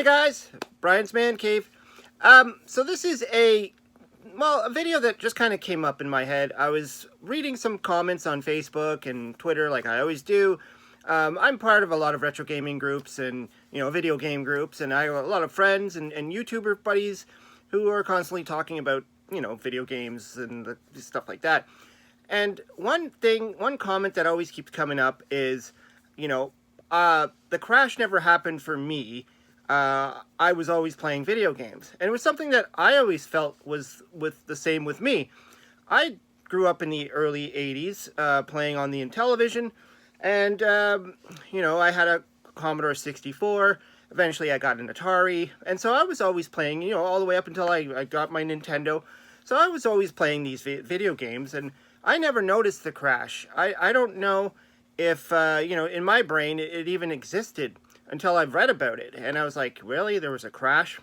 Hey guys, Brian's Man Cave. So this is a video that just kind of came up in my head. I was reading some comments on Facebook and Twitter, like I always do. I'm part of a lot of retro gaming groups and video game groups, and I have a lot of friends and YouTuber buddies who are constantly talking about video games and stuff like that. And one comment that always keeps coming up is, the crash never happened for me. I was always playing video games. And it was something that I always felt was the same with me. I grew up in the early 80s playing on the Intellivision. And, I had a Commodore 64. Eventually I got an Atari. And so I was always playing, all the way up until I got my Nintendo. So I was always playing these video games. And I never noticed the crash. I don't know if, in my brain it even existed until I've read about it. And I was like, really? There was a crash?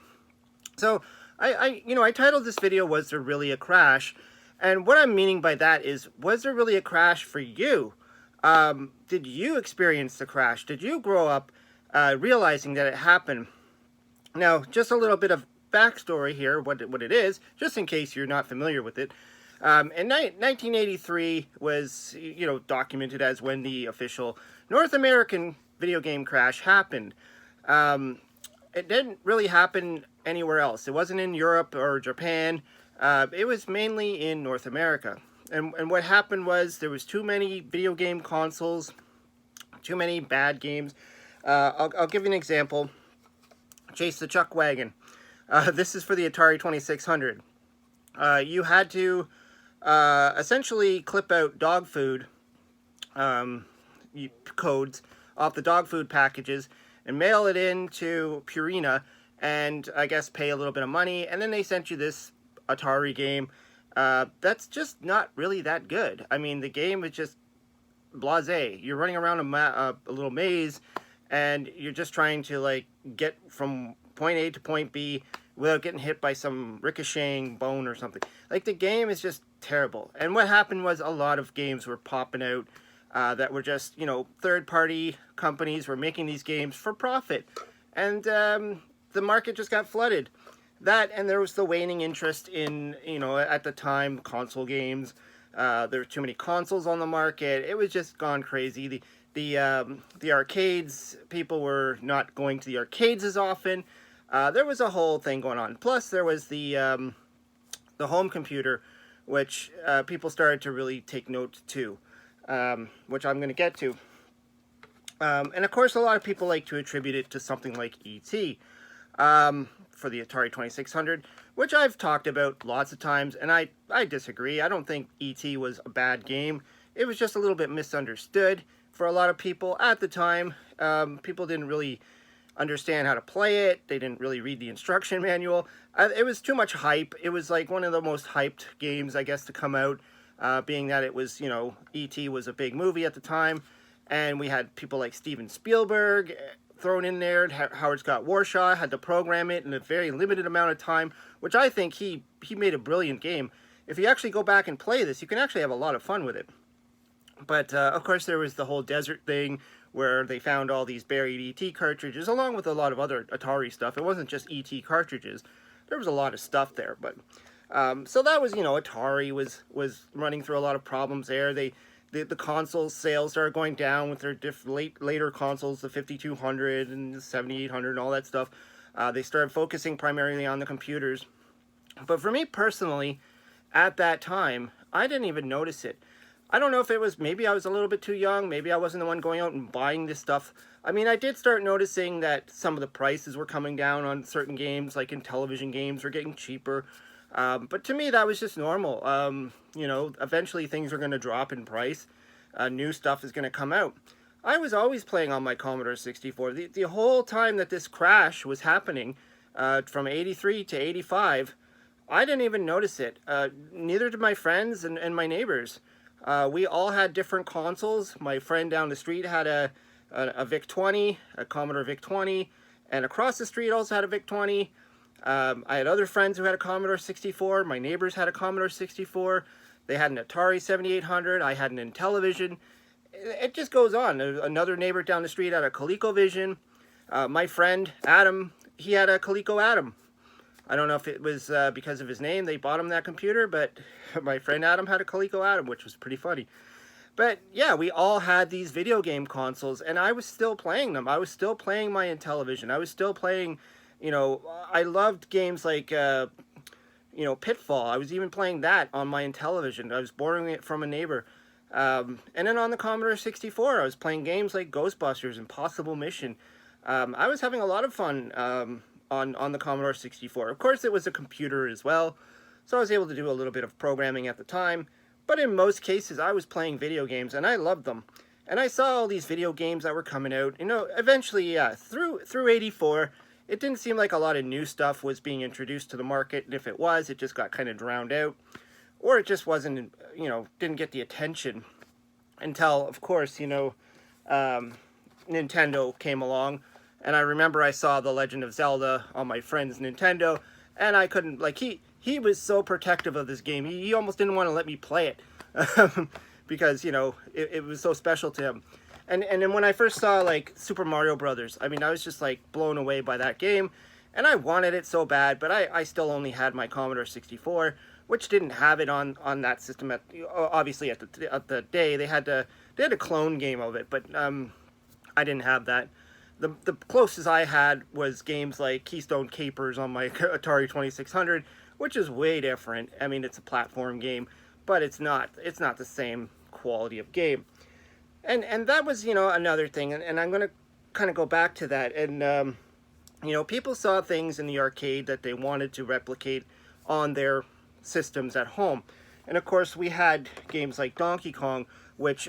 So I titled this video, Was There Really a Crash? And what I'm meaning by that is, was there really a crash for you? Did you experience the crash? Did you grow up realizing that it happened? Now, just a little bit of backstory here, what it is, just in case you're not familiar with it. In 1983 was, documented as when the official North American video game crash happened. It didn't really happen anywhere else. It wasn't in Europe or Japan. It was mainly in North America. And what happened was there was too many video game consoles, too many bad games. I'll give you an example. Chase the Chuck Wagon. This is for the Atari 2600. You had to essentially clip out dog food codes off the dog food packages and mail it in to Purina and I guess pay a little bit of money, and then they sent you this Atari game that's just not really that good. I mean, the game is just blasé. You're running around a little maze and you're just trying to get from point A to point B without getting hit by some ricocheting bone or something. The game is just terrible. And what happened was a lot of games were popping out that were just, third-party companies were making these games for profit. And the market just got flooded. That, and there was the waning interest in, at the time, console games. There were too many consoles on the market. It was just gone crazy. The arcades, people were not going to the arcades as often. There was a whole thing going on. Plus, there was the home computer, which people started to really take note to, which I'm going to get to. And of course, a lot of people like to attribute it to something like E.T. For the Atari 2600, which I've talked about lots of times, and I disagree. I don't think E.T. was a bad game. It was just a little bit misunderstood for a lot of people at the time. People didn't really understand how to play it. They didn't really read the instruction manual. It was too much hype. It was like one of the most hyped games, I guess, to come out, being that it was, E.T. was a big movie at the time, and we had people like Steven Spielberg thrown in there. Howard Scott Warshaw had to program it in a very limited amount of time, which I think he made a brilliant game. If you actually go back and play this, you can actually have a lot of fun with it. But, of course, there was the whole desert thing where they found all these buried E.T. cartridges, along with a lot of other Atari stuff. It wasn't just E.T. cartridges. There was a lot of stuff there. But so that was, Atari was running through a lot of problems there. The console sales started going down with their later consoles, the 5200 and the 7800 and all that stuff. They started focusing primarily on the computers. But for me personally, at that time, I didn't even notice it. I don't know if it was, maybe I was a little bit too young, maybe I wasn't the one going out and buying this stuff. I mean, I did start noticing that some of the prices were coming down on certain games, like Intellivision games were getting cheaper. But to me, that was just normal. Eventually things are going to drop in price. New stuff is going to come out. I was always playing on my Commodore 64. The whole time that this crash was happening, from 83 to 85, I didn't even notice it. Neither did my friends and my neighbors. We all had different consoles. My friend down the street had a VIC-20, a Commodore VIC-20, and across the street also had a VIC-20. I had other friends who had a Commodore 64. My neighbors had a Commodore 64. They had an Atari 7800. I had an Intellivision. It just goes on. Another neighbor down the street had a ColecoVision. My friend Adam he had a Coleco Adam. I don't know if it was because of his name they bought him that computer, but my friend Adam had a Coleco Adam, which was pretty funny. But yeah, we all had these video game consoles, and I was still playing them. I was still playing my Intellivision. I was still playing, you know, I loved games like, you know, Pitfall. I was even playing that on my Intellivision. I was borrowing it from a neighbor. And then on the Commodore 64, I was playing games like Ghostbusters, Impossible Mission. I was having a lot of fun on the Commodore 64. Of course, it was a computer as well, so I was able to do a little bit of programming at the time. But in most cases, I was playing video games, and I loved them. And I saw all these video games that were coming out. You know, eventually, yeah, through 84, it didn't seem like a lot of new stuff was being introduced to the market. And if it was, it just got kind of drowned out. Or it just wasn't, you know, didn't get the attention until, of course, you know, Nintendo came along. And I remember I saw The Legend of Zelda on my friend's Nintendo, and I couldn't, like, he was so protective of this game. He almost didn't want to let me play it because, you know, it was so special to him. And then when I first saw, like, Super Mario Brothers, I mean, I was just, like, blown away by that game. And I wanted it so bad, but I still only had my Commodore 64, which didn't have it on that system. Obviously, at the day, they had a clone game of it, but I didn't have that. The closest I had was games like Keystone Capers on my Atari 2600, which is way different. I mean, it's a platform game, but it's not the same quality of game. And that was, you know, another thing, and I'm going to kind of go back to that. And, you know, people saw things in the arcade that they wanted to replicate on their systems at home. And, of course, we had games like Donkey Kong, which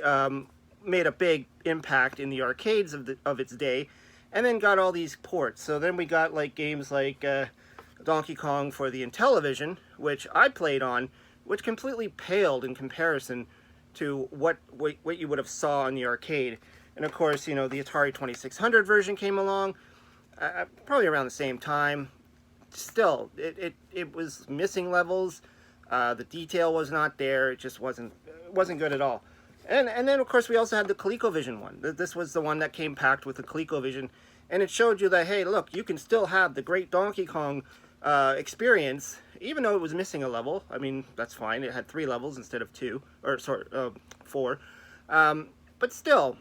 made a big impact in the arcades of its day, and then got all these ports. So then we got like games like Donkey Kong for the Intellivision, which I played on, which completely paled in comparison to what you would have saw in the arcade. And of course, you know, the Atari 2600 version came along probably around the same time. Still, it was missing levels. The detail was not there. It just wasn't good at all. And then, of course, we also had the ColecoVision one. This was the one that came packed with the ColecoVision. And it showed you that, hey, look, you can still have the great Donkey Kong experience, even though it was missing a level. I mean, that's fine. It had 3 levels instead of 2, or sorry, 4. But still,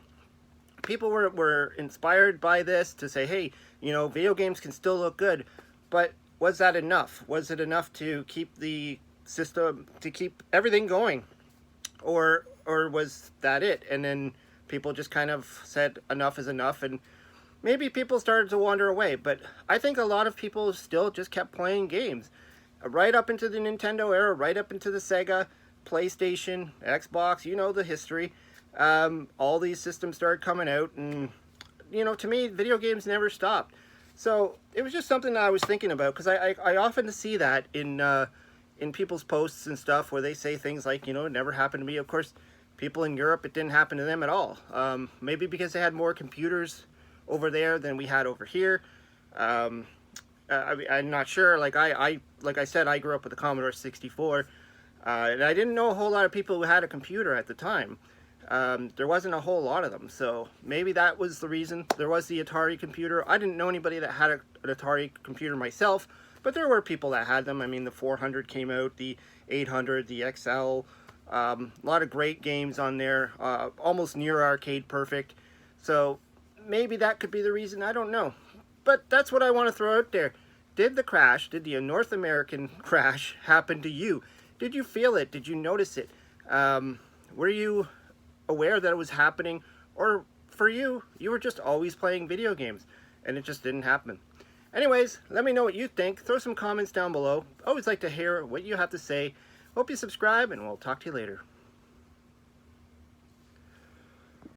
people were inspired by this to say, hey, you know, video games can still look good. But was that enough? Was it enough to keep the system, to keep everything going? Or was that it? And then people just kind of said enough is enough, and maybe people started to wander away. But I think a lot of people still just kept playing games right up into the Nintendo era, right up into the Sega, PlayStation, Xbox, you know the history. All these systems started coming out, and you know, to me, video games never stopped. So it was just something that I was thinking about, because I often see that in people's posts and stuff where they say things like, you know, it never happened to me. Of course, people in Europe, it didn't happen to them at all. Maybe because they had more computers over there than we had over here. I'm not sure. Like I said, I grew up with a Commodore 64, and I didn't know a whole lot of people who had a computer at the time. There wasn't a whole lot of them, so maybe that was the reason. There was the Atari computer. I didn't know anybody that had an Atari computer myself, but there were people that had them. I mean, the 400 came out, the 800, the XL, a lot of great games on there, almost near arcade perfect. So maybe that could be the reason, I don't know. But that's what I want to throw out there. Did the North American crash happen to you? Did you feel it? Did you notice it? Were you aware that it was happening? Or for you, you were just always playing video games and it just didn't happen? Anyways, let me know what you think. Throw some comments down below. Always like to hear what you have to say. Hope you subscribe, and we'll talk to you later.